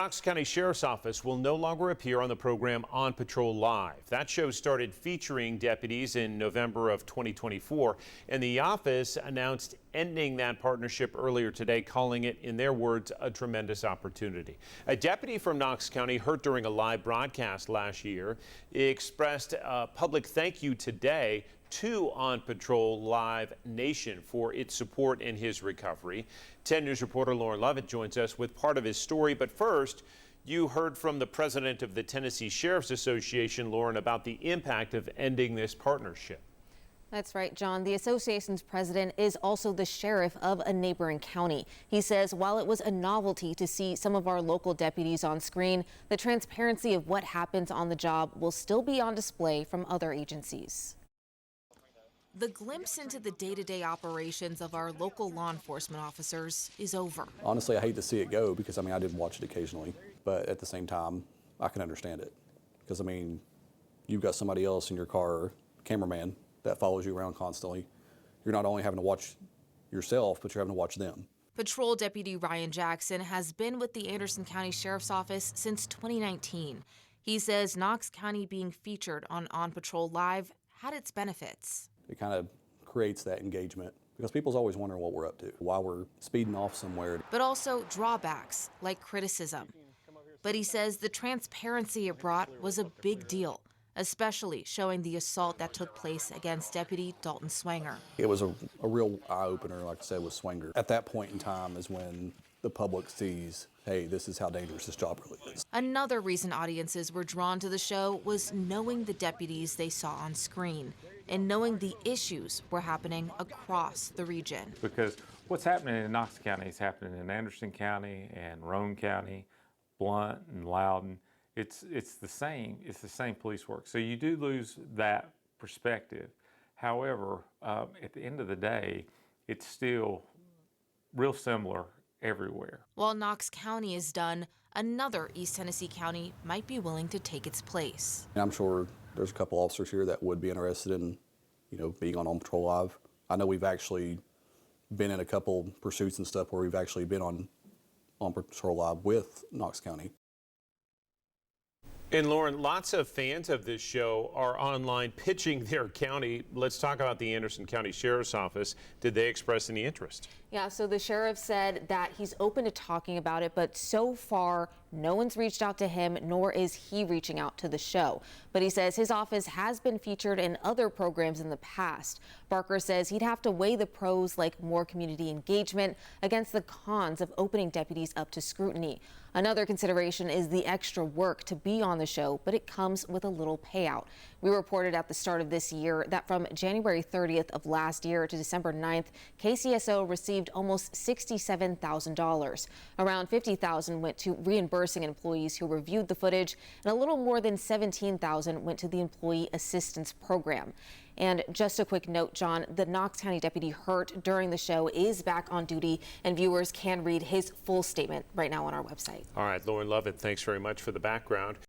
Knox County Sheriff's Office will no longer appear on the program On Patrol Live. That show started featuring deputies in November of 2024, and the office announced ending that partnership earlier today, calling it, in their words, a tremendous opportunity. A deputy from Knox County hurt during a live broadcast last year expressed a public thank you today to On Patrol Live Nation for its support in his recovery. 10 News reporter Lauren Lovett joins us with part of his story. But first, you heard from the president of the Tennessee Sheriff's Association, Lauren, about the impact of ending this partnership. That's right, John. The association's president is also the sheriff of a neighboring county. He says while it was a novelty to see some of our local deputies on screen, the transparency of what happens on the job will still be on display from other agencies. The glimpse into the day-to-day operations of our local law enforcement officers is over. Honestly, I hate to see it go because, I did watch it occasionally, but at the same time, I can understand it. Because, you've got somebody else in your car, cameraman, that follows you around constantly. You're not only having to watch yourself, but you're having to watch them. Patrol Deputy Ryan Jackson has been with the Anderson County Sheriff's Office since 2019. He says Knox County being featured on Patrol Live had its benefits. It kind of creates that engagement because people's always wondering what we're up to, why we're speeding off somewhere. But also drawbacks like criticism. But he says the transparency it brought was a big deal, especially showing the assault that took place against Deputy Dalton Swanger. It was a real eye-opener, like I said, with Swanger. At that point in time is when the public sees, hey, this is how dangerous this job really is. Another reason audiences were drawn to the show was knowing the deputies they saw on screen and knowing the issues were happening across the region. Because what's happening in Knox County is happening in Anderson County and Roane County, Blount and Loudoun. It's the same police work. So you do lose that perspective. However, at the end of the day, it's still real similar everywhere. While Knox County is done, another East Tennessee county might be willing to take its place. And I'm sure there's a couple officers here that would be interested in, being on Patrol Live. I know we've actually been in a couple pursuits and stuff where we've actually been on Patrol Live with Knox County. And Lauren, lots of fans of this show are online pitching their county. Let's talk about the Anderson County Sheriff's Office. Did they express any interest? Yeah, so the sheriff said that he's open to talking about it, but so far no one's reached out to him, nor is he reaching out to the show. But he says his office has been featured in other programs in the past. Barker says he'd have to weigh the pros, like more community engagement, against the cons of opening deputies up to scrutiny. Another consideration is the extra work to be on the show, but it comes with a little payout. We reported at the start of this year that from January 30th of last year to December 9th, KCSO received almost $67,000. Around $50,000 went to reimbursing employees who reviewed the footage, and a little more than $17,000 went to the Employee Assistance Program. And just a quick note, John, the Knox County deputy hurt during the show is back on duty, and viewers can read his full statement right now on our website. All right, Lauren Lovett, thanks very much for the background.